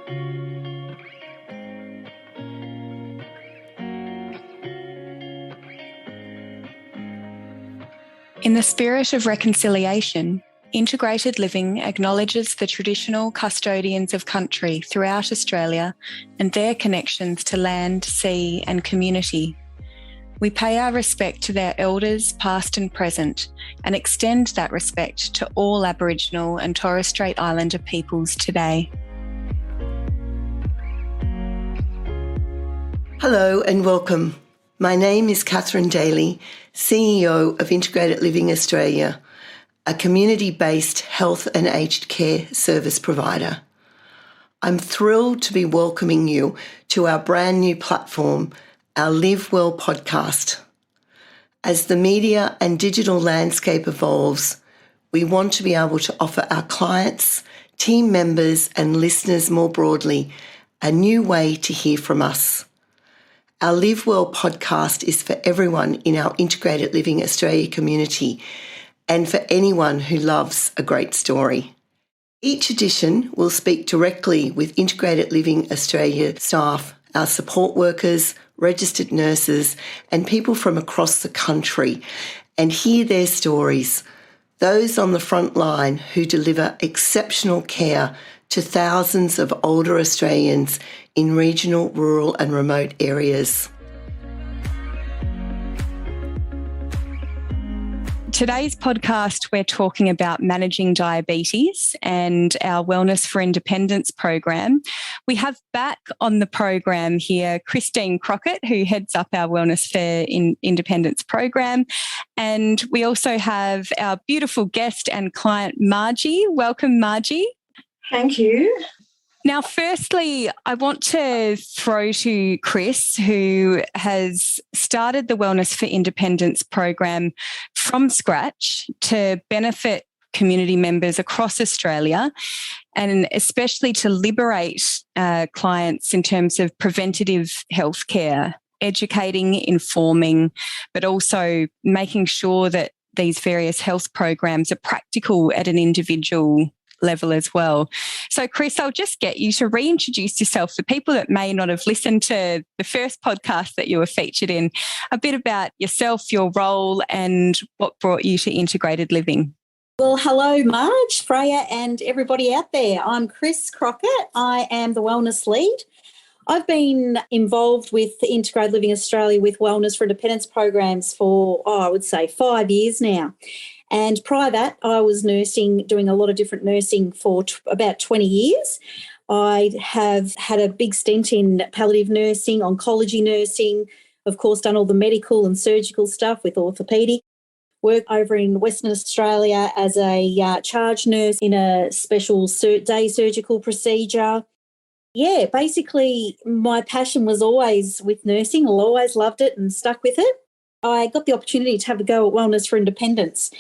In the spirit of reconciliation, Integrated Living acknowledges the traditional custodians of country throughout Australia and their connections to land, sea and community. We pay our respect to their elders, past and present, and extend that respect to all Aboriginal and Torres Strait Islander peoples today. Hello and welcome. My name is Catherine Daly, CEO of Integrated Living Australia, a community-based health and aged care service provider. I'm thrilled to be welcoming you to our brand new platform, our Live Well podcast. As the media and digital landscape evolves, we want to be able to offer our clients, team members and listeners more broadly a new way to hear from us. Our Live Well podcast is for everyone in our Integrated Living Australia community and for anyone who loves a great story. Each edition will speak directly with Integrated Living Australia staff, our support workers, registered nurses and people from across the country and hear their stories, those on the front line who deliver exceptional care to thousands of older Australians in regional, rural and remote areas. Today's podcast, we're talking about managing diabetes and our Wellness for Independence program. We have back on the program here Christine Crockett, who heads up our Wellness for Independence program. And we also have our beautiful guest and client, Marji. Welcome, Marji. Thank you. Now, firstly, I want to throw to Chris, who has started the Wellness for Independence program from scratch to benefit community members across Australia and especially to liberate clients in terms of preventative health care, educating, informing, but also making sure that these various health programs are practical at an individual level as well. So, Chris, I'll just get you to reintroduce yourself for people that may not have listened to the first podcast that you were featured in, a bit about yourself, your role, and what brought you to Integrated Living. Well, hello, Marge, Freya, and everybody out there. I'm Chris Crockett. I am the Wellness Lead. I've been involved with Integrated Living Australia with Wellness for Independence programs for, I would say, 5 years now. And prior to that, I was nursing, doing a lot of different nursing for about 20 years. I have had a big stint in palliative nursing, oncology nursing, of course, done all the medical and surgical stuff with orthopaedic. Work over in Western Australia as a charge nurse in a special day surgical procedure. Yeah, basically my passion was always with nursing. I always loved it and stuck with it. I got the opportunity to have a go at Wellness for Independence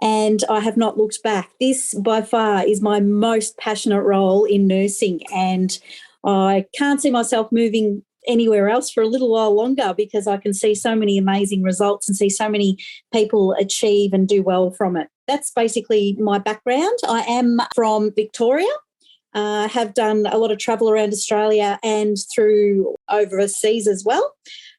and I have not looked back. This by far is my most passionate role in nursing and I can't see myself moving anywhere else for a little while longer because I can see so many amazing results and see so many people achieve and do well from it. That's basically my background. I am from Victoria. Have done a lot of travel around Australia and through overseas as well.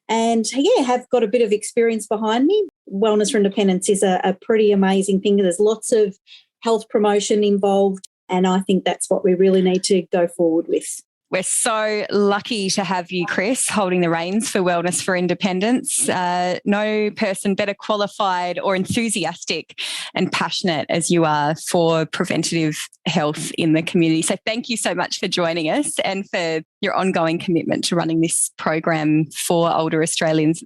And, yeah, have got a bit of experience behind me. Wellness for Independence is a pretty amazing thing. There's lots of health promotion involved, and I think that's what we really need to go forward with. We're so lucky to have you, Chris, holding the reins for Wellness for Independence. No person better qualified or enthusiastic and passionate as you are for preventative health in the community. So thank you so much for joining us and for your ongoing commitment to running this program for older Australians.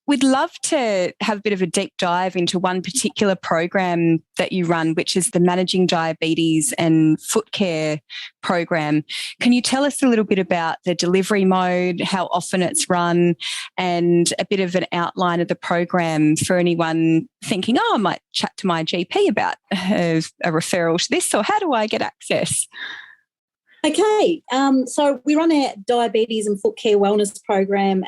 We'd love to have a bit of a deep dive into one particular program that you run, which is the Managing Diabetes and Footcare program. Can you tell us a little bit about the delivery mode, how often it's run, and a bit of an outline of the program for anyone thinking, I might chat to my GP about a referral to this, or how do I get access? Okay, so we run our Diabetes and Footcare Wellness program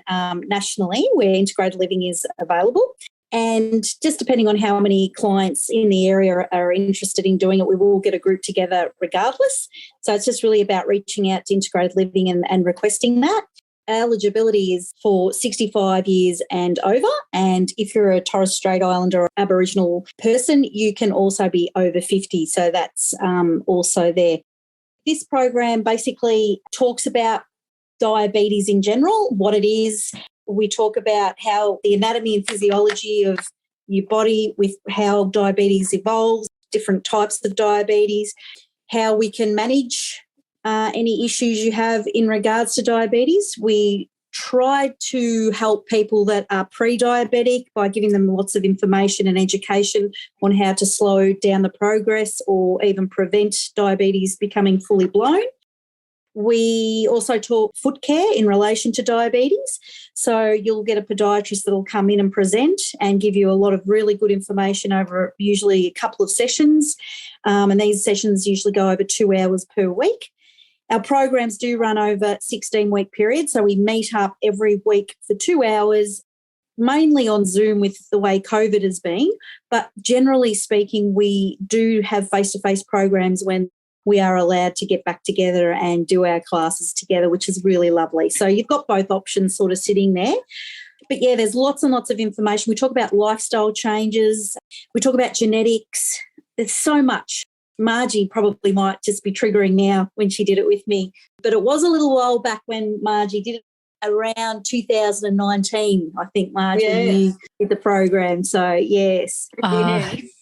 nationally where Integrated Living is available. And just depending on how many clients in the area are interested in doing it, we will get a group together regardless. So it's just really about reaching out to Integrated Living and requesting that. Eligibility is for 65 years and over. And if you're a Torres Strait Islander or Aboriginal person, you can also be over 50. So that's also there. This program basically talks about diabetes in general, what it is. We talk about how the anatomy and physiology of your body with how diabetes evolves, different types of diabetes, how we can manage any issues you have in regards to diabetes. We try to help people that are pre-diabetic by giving them lots of information and education on how to slow down the progress or even prevent diabetes becoming fully blown. We also talk foot care in relation to diabetes. So you'll get a podiatrist that will come in and present and give you a lot of really good information over usually a couple of sessions. And these sessions usually go over 2 hours per week. Our programs do run over 16-week periods. So we meet up every week for 2 hours, mainly on Zoom with the way COVID has been. But generally speaking, we do have face-to-face programs when we are allowed to get back together and do our classes together, which is really lovely. So you've got both options sort of sitting there. But yeah, there's lots and lots of information. We talk about lifestyle changes. We talk about genetics. There's so much. Marji probably might just be triggering now when she did it with me. But it was a little while back when Marji did it, around 2019, I think, Marji, you did the program. So, yes.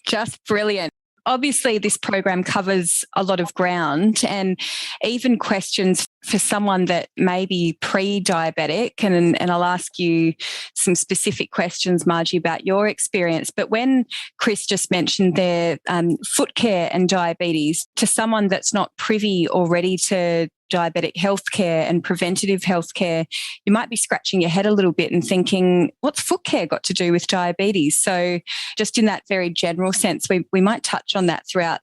Just brilliant. Obviously, this program covers a lot of ground, and even questions for someone that may be pre-diabetic, and I'll ask you some specific questions, Marji, about your experience. But when Chris just mentioned their foot care and diabetes, to someone that's not privy already to diabetic healthcare and preventative healthcare, you might be scratching your head a little bit and thinking, what's foot care got to do with diabetes? So just in that very general sense, we might touch on that throughout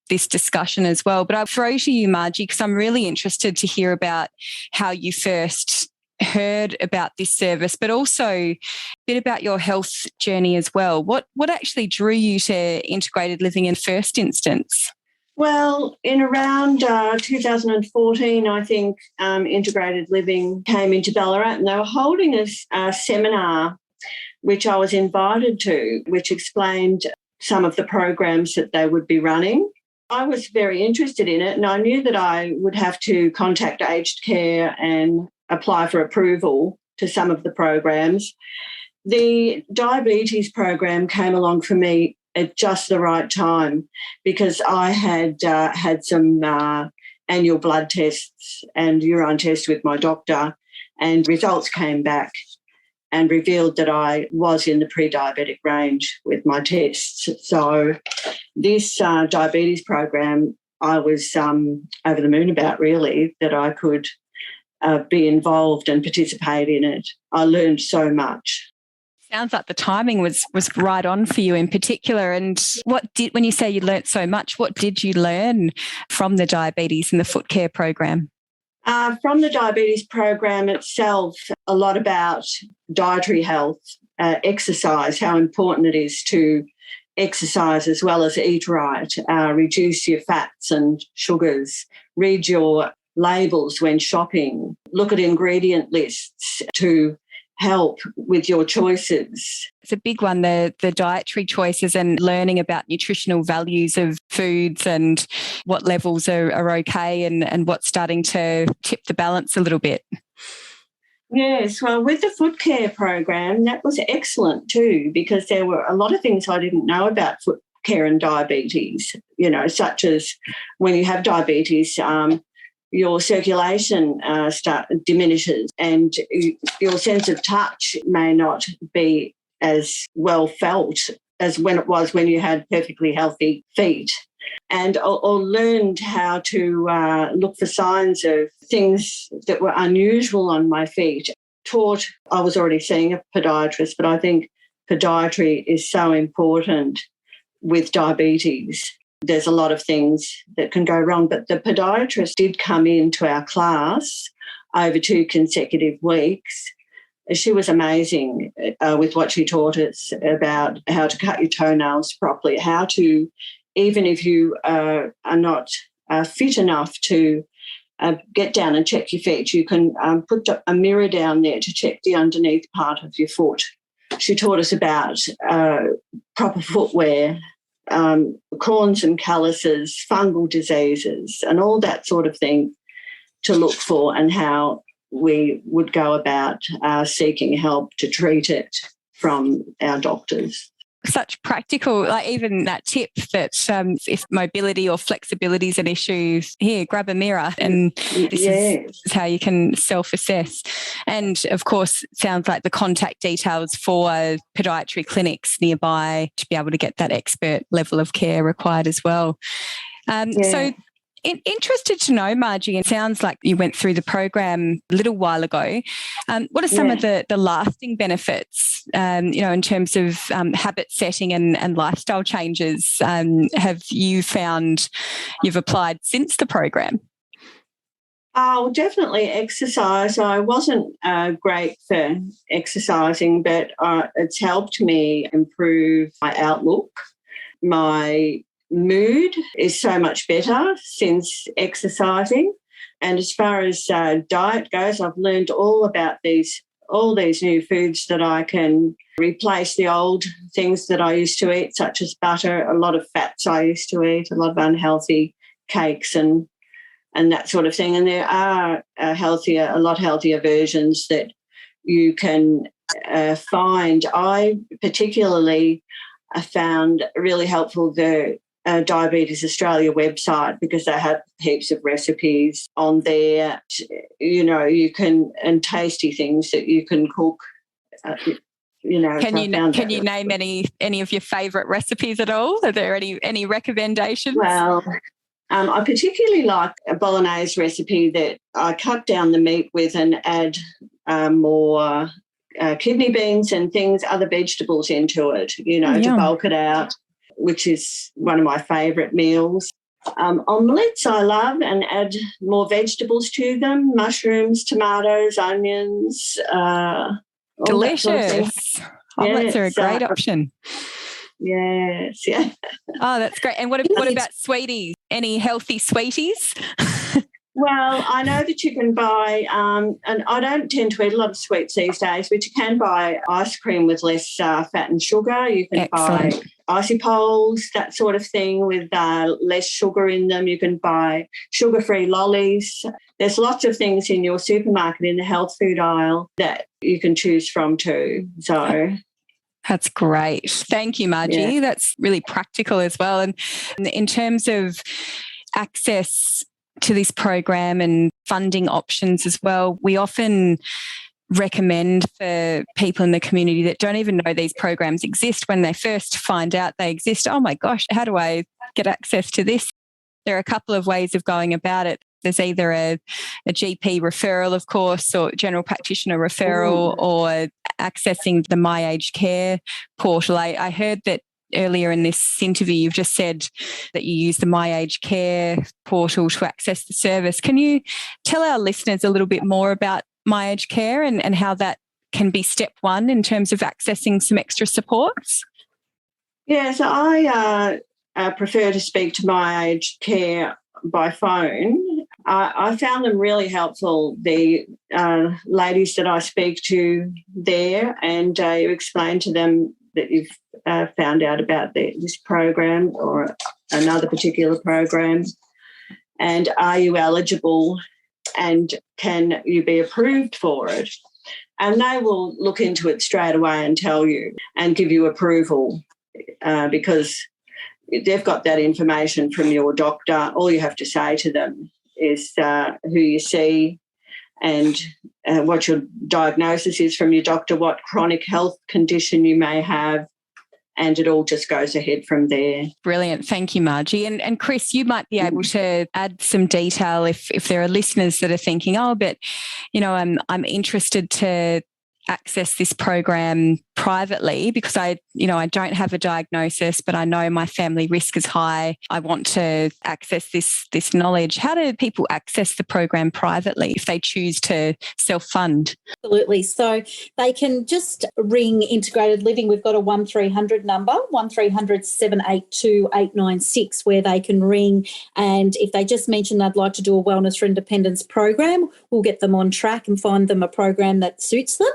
this discussion as well. But I'll throw to you, Marji, because I'm really interested to hear about how you first heard about this service, but also a bit about your health journey as well. What actually drew you to integrated living in first instance? Well, in around 2014, I think Integrated Living came into Ballarat, and they were holding a seminar which I was invited to, which explained some of the programs that they would be running. I was very interested in it, and I knew that I would have to contact aged care and apply for approval to some of the programs. The diabetes program came along for me at just the right time, because I had had some annual blood tests and urine tests with my doctor, and results came back and revealed that I was in the pre-diabetic range with my tests. So this diabetes program, I was over the moon about, really, that I could be involved and participate in it. I learned so much. Sounds like the timing was right on for you in particular. And when you say you learnt so much, what did you learn from the diabetes and the foot care program? From the diabetes program itself, a lot about dietary health, exercise, how important it is to exercise as well as eat right, reduce your fats and sugars, read your labels when shopping, look at ingredient lists to help with your choices. It's a big one, the dietary choices and learning about nutritional values of foods and what levels are okay and what's starting to tip the balance a little bit. Yes, well, with the foot care program, that was excellent too, because there were a lot of things I didn't know about foot care and diabetes, such as when you have diabetes, your circulation diminishes, and your sense of touch may not be as well felt as when it was when you had perfectly healthy feet. And or learned how to look for signs of things that were unusual on my feet. I was already seeing a podiatrist, but I think podiatry is so important with diabetes. There's a lot of things that can go wrong, but the podiatrist did come into our class over 2 consecutive weeks she was amazing with what she taught us about how to cut your toenails properly, how to, even if you are not fit enough to get down and check your feet, you can put a mirror down there to check the underneath part of your foot. She taught us about proper footwear, corns and calluses, fungal diseases, and all that sort of thing to look for, and how we would go about seeking help to treat it from our doctors. Such practical, like even that tip that if mobility or flexibility is an issue, here, grab a mirror, and this is how you can self-assess. And of course, it sounds like the contact details for podiatry clinics nearby to be able to get that expert level of care required as well. So interested to know, Marji, it sounds like you went through the program a little while ago. What are some of the lasting benefits, in terms of habit setting and lifestyle changes have you found you've applied since the program? Oh, definitely exercise. I wasn't great for exercising, but it's helped me improve my outlook. My mood is so much better since exercising. And as far as diet goes, I've learned all about all these new foods that I can replace the old things that I used to eat, such as butter, a lot of fats I used to eat, a lot of unhealthy cakes and that sort of thing. And there are a lot healthier versions that you can find. I particularly found really helpful the Diabetes Australia website, because they have heaps of recipes on there. You can, and tasty things that you can cook. Can you name any of your favourite recipes at all? Are there any recommendations? Well, I particularly like a bolognese recipe that I cut down the meat with and add more kidney beans and other vegetables into it, to bulk it out, which is one of my favourite meals. Omelettes I love, and add more vegetables to them, mushrooms, tomatoes, onions. Delicious. Sort of omelettes are a great option. Yes, yeah. Oh, that's great. And what about sweeties? Any healthy sweeties? Well, I know that you can buy, and I don't tend to eat a lot of sweets these days, but you can buy ice cream with less fat and sugar. You can buy icy poles, that sort of thing, with less sugar in them. You can buy sugar-free lollies. There's lots of things in your supermarket in the health food aisle that you can choose from too. So that's great. Thank you, Marji. Yeah. That's really practical as well. And in terms of access to this program and funding options as well, we often recommend for people in the community that don't even know these programs exist, when they first find out they exist, oh my gosh, how do I get access to this? There are a couple of ways of going about it. There's either a GP referral, of course, or general practitioner referral, or accessing the My Aged Care portal. I heard that earlier in this interview, you've just said that you use the My Aged Care portal to access the service. Can you tell our listeners a little bit more about My Aged Care and how that can be step one in terms of accessing some extra supports? Yes, I prefer to speak to My Aged Care by phone. I found them really helpful, the ladies that I speak to there, and you explain to them that you've found out about this program or another particular program, and are you eligible and can you be approved for it? And they will look into it straight away and tell you and give you approval, because they've got that information from your doctor. All you have to say to them is who you see and what your diagnosis is from your doctor, what chronic health condition you may have, and it all just goes ahead from there. Brilliant. Thank you, Marji. And Chris, you might be able to add some detail if there are listeners that are thinking, but I'm interested to access this program privately because I don't have a diagnosis, but I know my family risk is high. I want to access this knowledge. How do people access the program privately if they choose to self-fund? Absolutely. So they can just ring Integrated Living. We've got a 1300 number, 1300 782 896, where they can ring, and if they just mention they'd like to do a Wellness for Independence program, we'll get them on track and find them a program that suits them.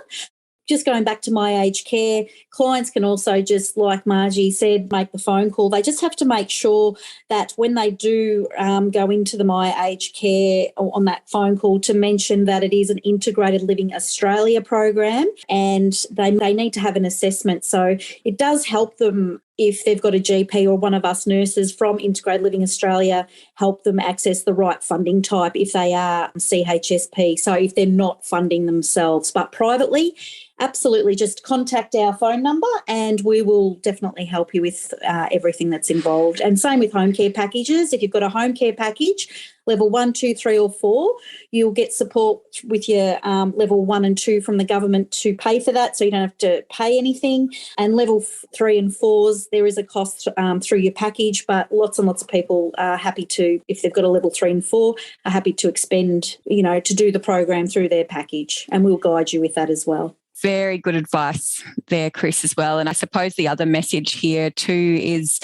Just going back to My Aged Care, clients can also, just like Marji said, make the phone call. They just have to make sure that when they do go into the My Aged Care on that phone call, to mention that it is an Integrated Living Australia program, and they need to have an assessment. So it does help them if they've got a GP or one of us nurses from Integrated Living Australia, help them access the right funding type if they are CHSP. So if they're not funding themselves, but privately, absolutely just contact our phone number and we will definitely help you with everything that's involved. And same with home care packages. If you've got a home care package, level 1, 2, 3 or 4, you'll get support with your level 1 and 2 from the government to pay for that, so you don't have to pay anything. And level 3 and 4s, there is a cost through your package, but lots and lots of people are happy to, if they've got a level 3 and 4, are happy to expend, to do the program through their package, and we'll guide you with that as well. Very good advice there, Chris, as well. And I suppose the other message here too is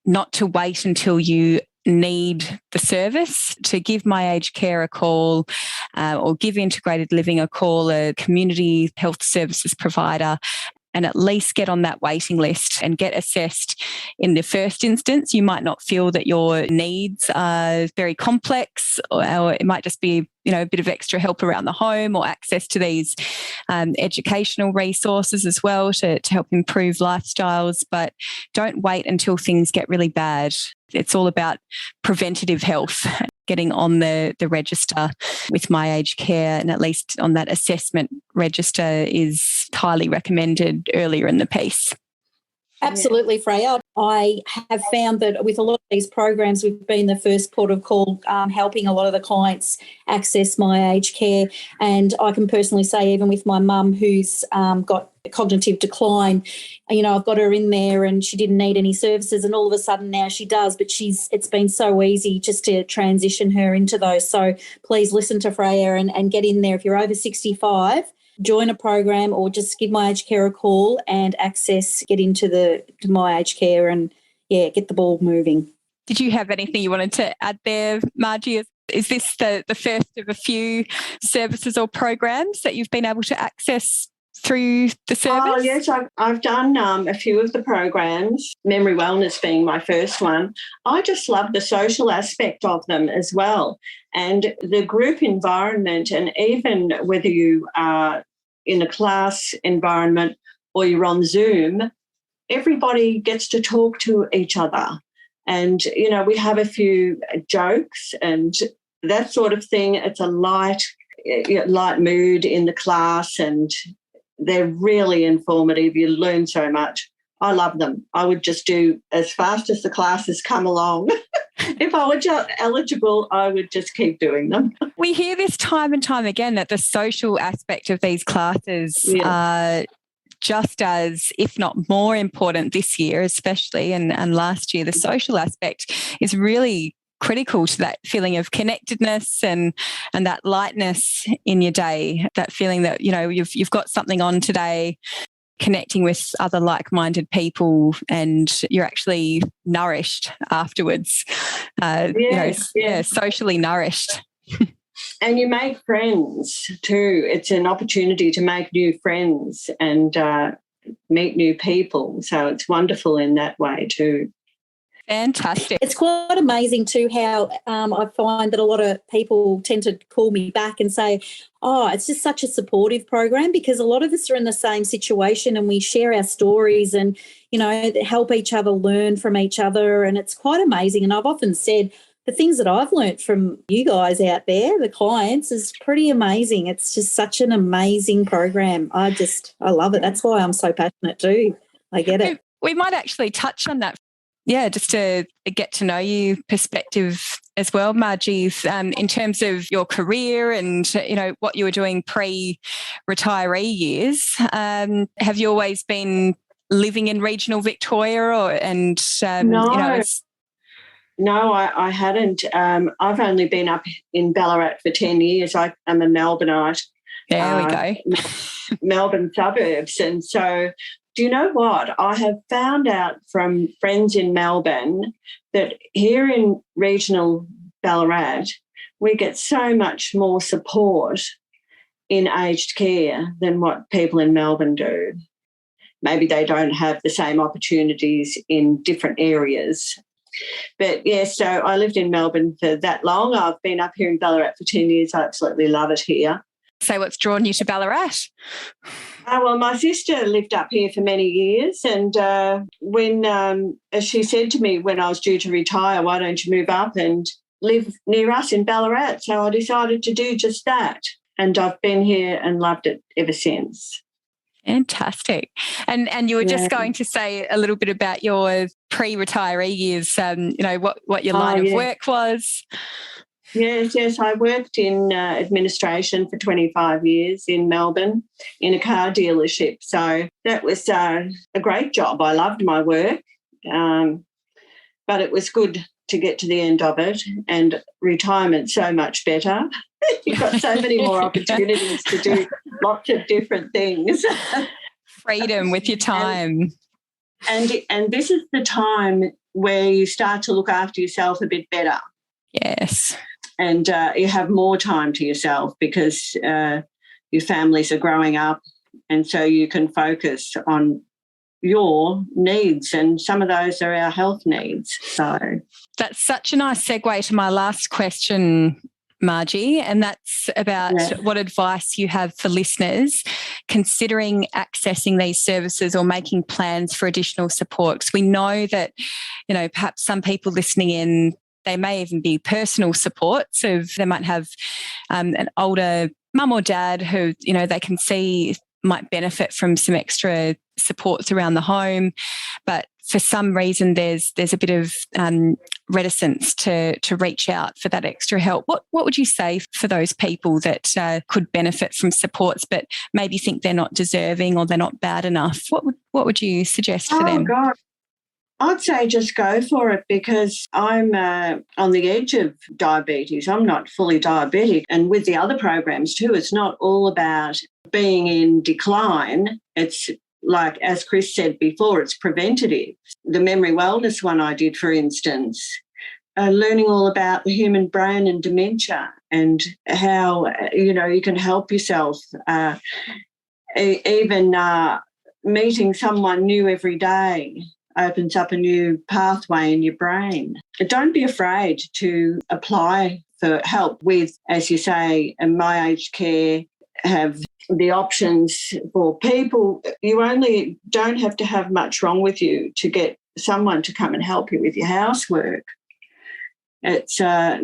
not to wait until you need the service, to give My Aged Care a call or give Integrated Living a call, a community health services provider, and at least get on that waiting list and get assessed in the first instance. You might not feel that your needs are very complex, or it might just be, a bit of extra help around the home or access to these educational resources as well to help improve lifestyles. But don't wait until things get really bad. It's all about preventative health, getting on the register with My Aged Care, and at least on that assessment register is highly recommended earlier in the piece. Absolutely, Freya. I have found that with a lot of these programs, we've been the first port of call helping a lot of the clients access My Aged Care. And I can personally say, even with my mum who's got cognitive decline, I've got her in there and she didn't need any services, and all of a sudden now she does, but it's been so easy just to transition her into those. So please listen to Freya and get in there. If you're over 65, join a program or just give My Aged Care a call and get into to My Aged Care and, get the ball moving. Did you have anything you wanted to add there, Marji? Is this the first of a few services or programs that you've been able to access through the service? Oh, yes, I've done a few of the programs, Memory Wellness being my first one. I just love the social aspect of them as well, and the group environment, and even whether you are in a class environment or you're on Zoom, everybody gets to talk to each other. And, we have a few jokes and that sort of thing. It's a light mood in the class, and they're really informative. You learn so much. I love them. I would just do as fast as the classes come along. If I were eligible, I would just keep doing them. We hear this time and time again that the social aspect of these classes are just as, if not more important this year, especially, and last year. The social aspect is really critical to that feeling of connectedness and that lightness in your day, that feeling that, you've got something on today, connecting with other like-minded people, and you're actually nourished afterwards. Socially nourished. And you make friends too. It's an opportunity to make new friends and meet new people. So it's wonderful in that way too. Fantastic. It's quite amazing too how I find that a lot of people tend to call me back and say, it's just such a supportive program, because a lot of us are in the same situation and we share our stories and, help each other learn from each other, and it's quite amazing. And I've often said the things that I've learnt from you guys out there, the clients, is pretty amazing. It's just such an amazing program. I love it. That's why I'm so passionate too. I get it. We might actually touch on that. just to get to know you perspective as well, Marji, in terms of your career and, what you were doing pre-retiree years. Have you always been living in regional Victoria No. No, I hadn't. I've only been up in Ballarat for 10 years. I am a Melbourneite. There we go. Melbourne suburbs. And so, do you know what? I have found out from friends in Melbourne that here in regional Ballarat, we get so much more support in aged care than what people in Melbourne do. Maybe they don't have the same opportunities in different areas. But, so I lived in Melbourne for that long. I've been up here in Ballarat for 10 years. I absolutely love it here. So what's drawn you to Ballarat? Well, my sister lived up here for many years, and when she said to me when I was due to retire, why don't you move up and live near us in Ballarat? So I decided to do just that, and I've been here and loved it ever since. Fantastic. And you were just going to say a little bit about your pre-retiree years, what your line of work was. Yes. I worked in administration for 25 years in Melbourne in a car dealership. So that was a great job. I loved my work, but it was good to get to the end of it, and retirement so much better. You've got so many more opportunities to do lots of different things. Freedom with your time. And this is the time where you start to look after yourself a bit better. Yes. And you have more time to yourself because your families are growing up, and so you can focus on your needs, and some of those are our health needs. So that's such a nice segue to my last question, Marji, and that's about what advice you have for listeners considering accessing these services or making plans for additional support. Because we know that, perhaps some people listening in, they may even be personal support. So they might have an older mum or dad who, they can see might benefit from some extra supports around the home, but for some reason there's a bit of reticence to reach out for that extra help. What would you say for those people that could benefit from supports but maybe think they're not deserving or they're not bad enough? What would you suggest for them? God. I'd say just go for it, because I'm on the edge of diabetes. I'm not fully diabetic. And with the other programs too, it's not all about being in decline. It's like, as Chris said before, it's preventative. The memory wellness one I did, for instance, learning all about the human brain and dementia and how, you can help yourself. Even meeting someone new every day opens up a new pathway in your brain. But don't be afraid to apply for help with, as you say, My Aged Care have the options for people. You only don't have to have much wrong with you to get someone to come and help you with your housework. It's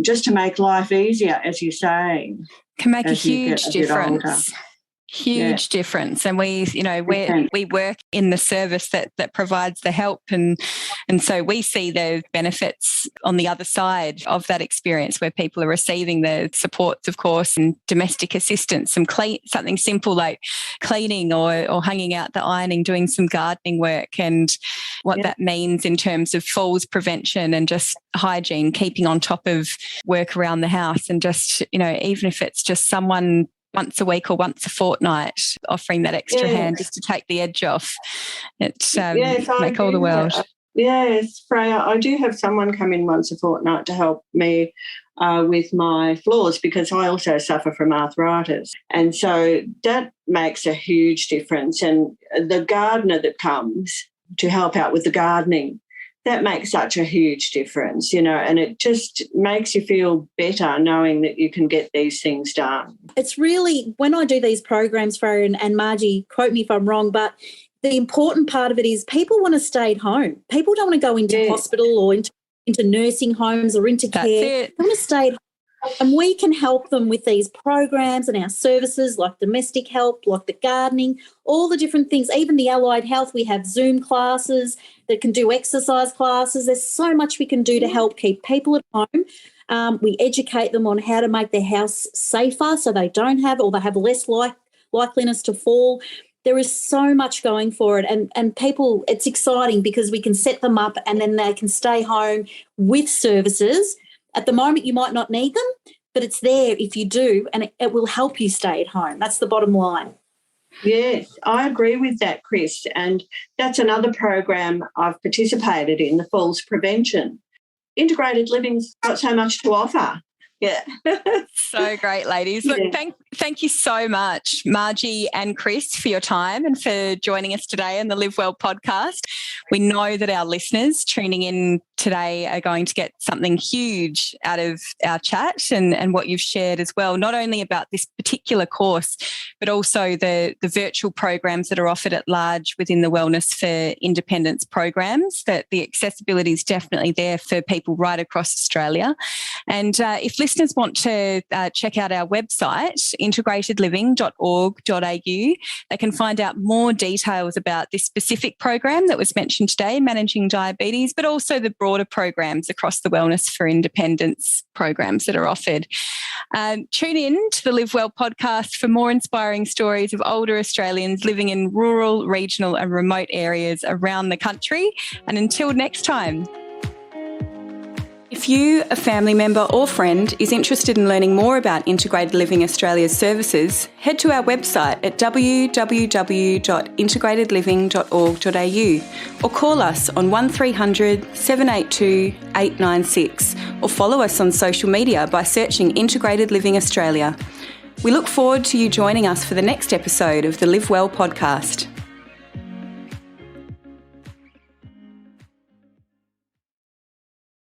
just to make life easier, as you say. Can make a huge difference. Huge difference. And we work in the service that provides the help, and so we see the benefits on the other side of that experience where people are receiving the supports, of course, and domestic assistance, something simple like cleaning or hanging out the ironing, doing some gardening work, and what that means in terms of falls prevention and just hygiene, keeping on top of work around the house, and just, even if it's just someone once a week or once a fortnight, offering that extra hand just to take the edge off. It's make all the world. Yes, Freya, I do have someone come in once a fortnight to help me with my floors, because I also suffer from arthritis. And so that makes a huge difference. And the gardener that comes to help out with the gardening, that makes such a huge difference, and it just makes you feel better knowing that you can get these things done. It's really, when I do these programs, Freya and Marji, quote me if I'm wrong, but the important part of it is people want to stay at home. People don't want to go into hospital or into nursing homes or into care. They want to stay at home And we can help them with these programs and our services like domestic help, like the gardening, all the different things, even the allied health. We have Zoom classes that can do exercise classes. There's so much we can do to help keep people at home. We educate them on how to make their house safer so they don't have, or they have less likeliness to fall. There is so much going for it, and people, it's exciting because we can set them up and then they can stay home with services. At the moment, you might not need them, but it's there if you do, and it will help you stay at home. That's the bottom line. Yes, I agree with that, Chris, and that's another program I've participated in, the falls prevention. Integrated living's got so much to offer. Yeah. So great, ladies. Look, thank you so much, Marji and Chris, for your time and for joining us today on the Live Well podcast. We know that our listeners tuning in today are going to get something huge out of our chat and what you've shared as well, not only about this particular course, but also the virtual programs that are offered at large within the Wellness for Independence programs, that the accessibility is definitely there for people right across Australia. And if listeners want to check out our website, integratedliving.org.au, they can find out more details about this specific program that was mentioned today, Managing Diabetes, but also the broader programs across the Wellness for Independence programs that are offered. Tune in to the Live Well podcast for more inspiring stories of older Australians living in rural, regional and remote areas around the country. And until next time. If you, a family member or friend, is interested in learning more about Integrated Living Australia's services, head to our website at www.integratedliving.org.au or call us on 1300 782 896 or follow us on social media by searching Integrated Living Australia. We look forward to you joining us for the next episode of the Live Well podcast.